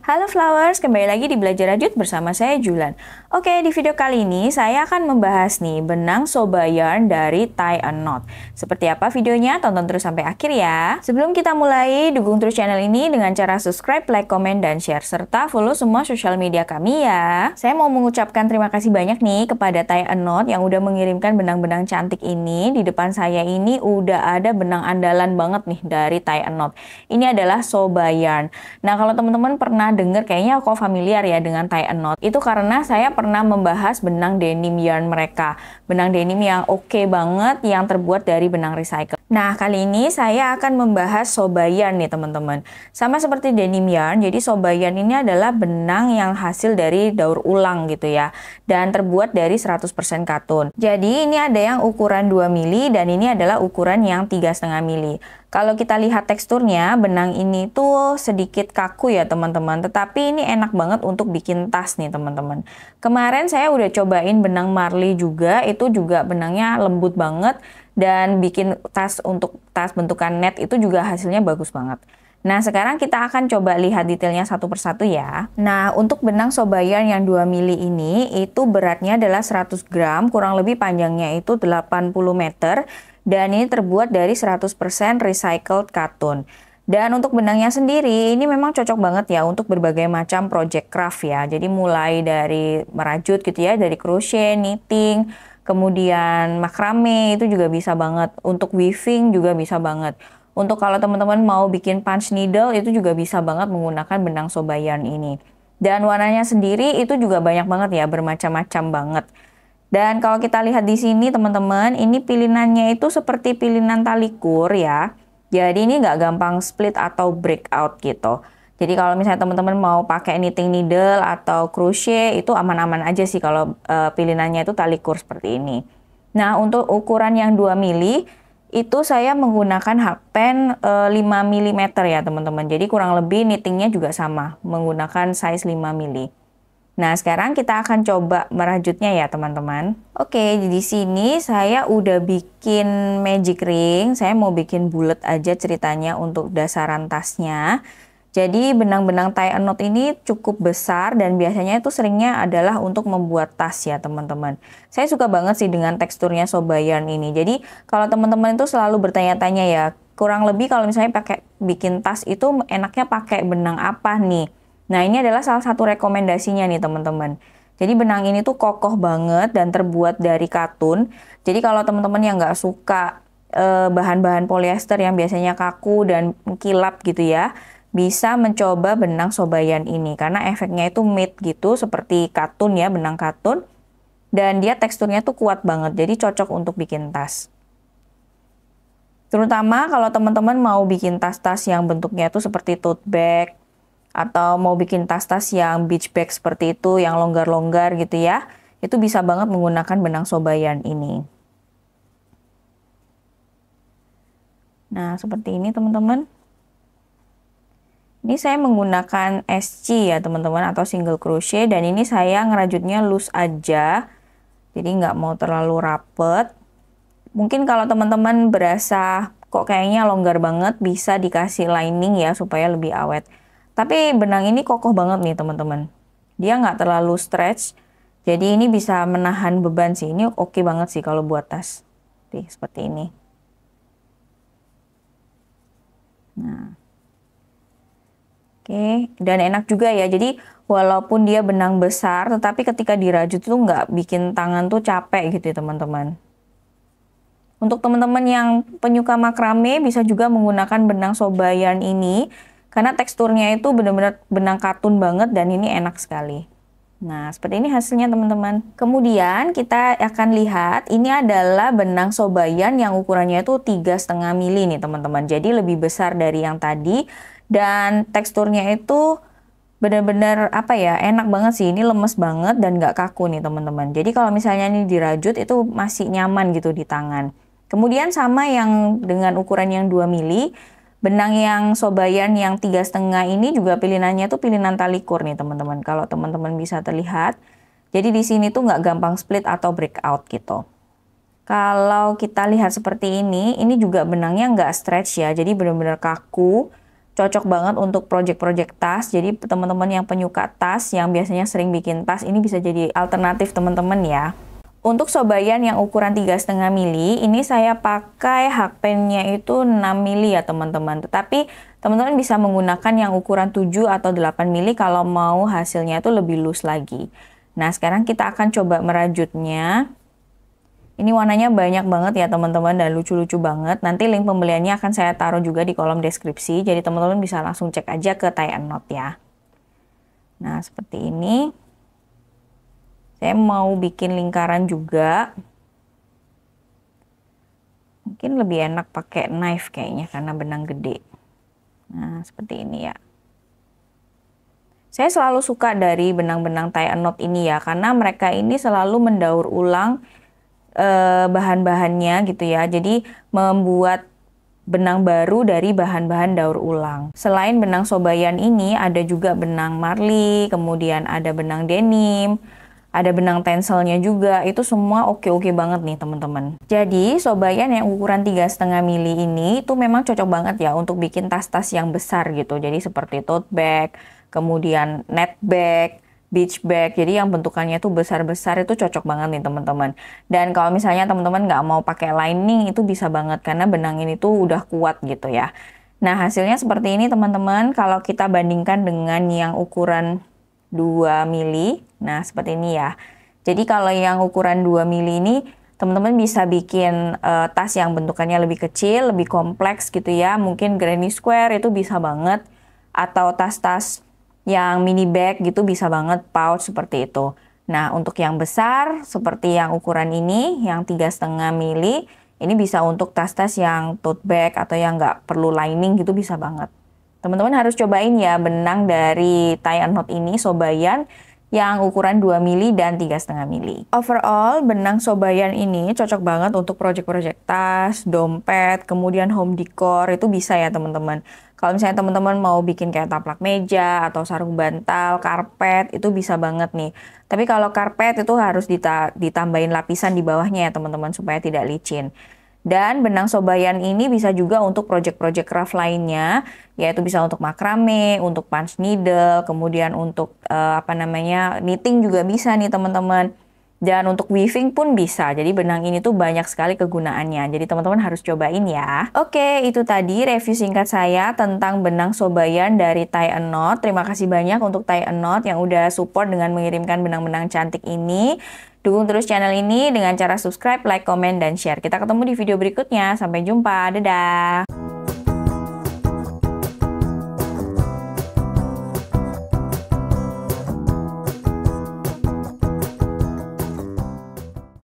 Halo Flowers, kembali lagi di Belajar Rajut bersama saya Julan. Oke, di video kali ini saya akan membahas nih benang Soba Yarn dari Tie a Knot. Seperti apa videonya? Tonton terus sampai akhir ya. Sebelum kita mulai, dukung terus channel ini dengan cara subscribe, like, komen, dan share. Serta follow semua sosial media kami ya. Saya mau mengucapkan terima kasih banyak nih kepada Tie a Knot yang udah mengirimkan benang-benang cantik ini. Di depan saya ini udah ada benang andalan banget nih dari Tie a Knot. Ini adalah Soba Yarn. Nah, kalau teman-teman pernah dengar, kayaknya kok familiar ya dengan Tie a Knot. Itu karena saya pernah membahas benang denim yarn mereka. Benang denim yang oke banget, yang terbuat dari benang recycle. Nah, kali ini saya akan membahas Soba Yarn nih teman-teman. Sama seperti denim yarn, jadi Soba Yarn ini adalah benang yang hasil dari daur ulang gitu ya. Dan terbuat dari 100% katun. Jadi ini ada yang ukuran 2 mili dan ini adalah ukuran yang 3,5 mili. Kalau kita lihat teksturnya, benang ini tuh sedikit kaku ya teman-teman. Tetapi ini enak banget untuk bikin tas nih teman-teman. Kemarin saya udah cobain benang Marley juga, itu juga benangnya lembut banget. Dan bikin tas untuk tas bentukan net itu juga hasilnya bagus banget. Nah, sekarang kita akan coba lihat detailnya satu persatu ya. Nah, untuk benang Soba Yarn yang 2 mili ini, itu beratnya adalah 100 gram, kurang lebih panjangnya itu 80 meter. Dan ini terbuat dari 100% recycled katun. Dan untuk benangnya sendiri, ini memang cocok banget ya untuk berbagai macam project craft ya. Jadi mulai dari merajut gitu ya, dari crochet, knitting, kemudian makrame itu juga bisa banget. Untuk weaving juga bisa banget. Untuk kalau teman-teman mau bikin punch needle itu juga bisa banget menggunakan benang Soba Yarn ini. Dan warnanya sendiri itu juga banyak banget ya, bermacam-macam banget. Dan kalau kita lihat di sini teman-teman, ini pilinannya itu seperti pilinan tali kur ya. Jadi ini nggak gampang split atau break out gitu. Jadi kalau misalnya teman-teman mau pakai knitting needle atau crochet itu aman-aman aja sih kalau pilinannya itu tali kur seperti ini. Nah, untuk ukuran yang 2 mili itu saya menggunakan hakpen 5 mm ya teman-teman. Jadi kurang lebih knittingnya juga sama, menggunakan size 5 mili. Nah, sekarang kita akan coba merajutnya ya, teman-teman. Oke, di sini saya udah bikin magic ring. Saya mau bikin bulat aja ceritanya untuk dasaran tasnya. Jadi, benang-benang tie a knot ini cukup besar dan biasanya itu seringnya adalah untuk membuat tas ya, teman-teman. Saya suka banget sih dengan teksturnya Soba Yarn ini. Jadi, kalau teman-teman itu selalu bertanya-tanya ya, kurang lebih kalau misalnya pakai bikin tas itu enaknya pakai benang apa nih? Nah, ini adalah salah satu rekomendasinya nih teman-teman. Jadi benang ini tuh kokoh banget dan terbuat dari katun. Jadi kalau teman-teman yang nggak suka bahan-bahan polyester yang biasanya kaku dan kilap gitu ya, bisa mencoba benang Soba Yarn ini. Karena efeknya itu matte gitu, seperti katun ya, benang katun. Dan dia teksturnya tuh kuat banget, jadi cocok untuk bikin tas. Terutama kalau teman-teman mau bikin tas-tas yang bentuknya tuh seperti tote bag, atau mau bikin tas-tas yang beach bag seperti itu, yang longgar-longgar gitu ya, itu bisa banget menggunakan benang Soba Yarn ini. Nah, seperti ini teman-teman. Ini saya menggunakan SC ya teman-teman, atau single crochet, dan ini saya ngerajutnya loose aja, jadi nggak mau terlalu rapet. Mungkin kalau teman-teman berasa kok kayaknya longgar banget, bisa dikasih lining ya, supaya lebih awet. Tapi benang ini kokoh banget nih teman-teman. Dia nggak terlalu stretch. Jadi ini bisa menahan beban sih. Ini oke banget sih kalau buat tas. Nih, seperti ini. Nah. Oke. Dan enak juga ya. Jadi walaupun dia benang besar, tetapi ketika dirajut tuh nggak bikin tangan tuh capek gitu ya teman-teman. Untuk teman-teman yang penyuka makrame bisa juga menggunakan benang Soba Yarn ini. Karena teksturnya itu benar-benar benang katun banget dan ini enak sekali. Nah, seperti ini hasilnya teman-teman. Kemudian kita akan lihat ini adalah benang Soba Yarn yang ukurannya itu 3,5 mili nih teman-teman. Jadi lebih besar dari yang tadi dan teksturnya itu benar-benar apa ya, enak banget sih. Ini lemes banget dan nggak kaku nih teman-teman. Jadi kalau misalnya ini dirajut itu masih nyaman gitu di tangan. Kemudian sama yang dengan ukuran yang 2 mili. Benang yang Soba Yarn yang 3,5 ini juga pilinannya tuh pilinan tali kur nih teman-teman. Kalau teman-teman bisa terlihat, jadi di sini tuh nggak gampang split atau break out gitu. Kalau kita lihat seperti ini juga benangnya nggak stretch ya, jadi benar-benar kaku. cocok banget untuk project-project tas. Jadi teman-teman yang penyuka tas, yang biasanya sering bikin tas, ini bisa jadi alternatif teman-teman ya. Untuk Sobayan yang ukuran 3,5 mili, ini saya pakai hakpennya itu 6 mili ya teman-teman. Tetapi teman-teman bisa menggunakan yang ukuran 7 atau 8 mili kalau mau hasilnya itu lebih loose lagi. Nah, sekarang kita akan coba merajutnya. Ini warnanya banyak banget ya teman-teman dan lucu-lucu banget. Nanti link pembeliannya akan saya taruh juga di kolom deskripsi. Jadi teman-teman bisa langsung cek aja ke Tie and Knot ya. Nah, seperti ini. Saya mau bikin lingkaran juga. Mungkin lebih enak pakai knife kayaknya karena benang gede. Nah, seperti ini ya. Saya selalu suka dari benang-benang tie and knot ini ya, karena mereka ini selalu mendaur ulang bahan-bahannya gitu ya. Jadi membuat benang baru dari bahan-bahan daur ulang. Selain benang Sobayan ini, ada juga benang marli, kemudian ada benang denim, ada benang tenselnya juga. Itu semua oke-oke banget nih teman-teman. Jadi Sobayan yang ukuran 3,5 mili ini itu memang cocok banget ya untuk bikin tas-tas yang besar gitu. Jadi seperti tote bag, kemudian net bag, beach bag. Jadi yang bentukannya tuh besar-besar itu cocok banget nih teman-teman. Dan kalau misalnya teman-teman nggak mau pakai lining itu bisa banget karena benang ini tuh udah kuat gitu ya. Nah, hasilnya seperti ini teman-teman. Kalau kita bandingkan dengan yang ukuran 2 mili. Nah, seperti ini ya. Jadi kalau yang ukuran 2 mili ini teman-teman bisa bikin tas yang bentukannya lebih kecil, lebih kompleks gitu ya. Mungkin granny square itu bisa banget. Atau tas-tas yang mini bag gitu bisa banget, pouch seperti itu. Nah, untuk yang besar seperti yang ukuran ini, yang 3,5 mili, ini bisa untuk tas-tas yang tote bag atau yang nggak perlu lining gitu bisa banget. Teman-teman harus cobain ya benang dari Tie and Knot ini Sobayan yang ukuran 2 mili dan 3,5 mili. Overall, benang Sobayan ini cocok banget untuk project-project tas, dompet, kemudian home decor, itu bisa ya teman-teman. Kalau misalnya teman-teman mau bikin kayak taplak meja atau sarung bantal, karpet, itu bisa banget nih. Tapi kalau karpet itu harus ditambahin lapisan di bawahnya ya teman-teman supaya tidak licin. Dan benang Sobayan ini bisa juga untuk project-project craft lainnya, yaitu bisa untuk makrame, untuk punch needle, kemudian untuk knitting juga bisa nih teman-teman. Dan untuk weaving pun bisa. Jadi benang ini tuh banyak sekali kegunaannya. Jadi teman-teman harus cobain ya. Oke, itu tadi review singkat saya tentang benang Sobayan dari Tie and Knot. Terima kasih banyak untuk Tie and Knot yang udah support dengan mengirimkan benang-benang cantik ini. Dukung terus channel ini dengan cara subscribe, like, komen, dan share. Kita ketemu di video berikutnya. Sampai jumpa. Dadah!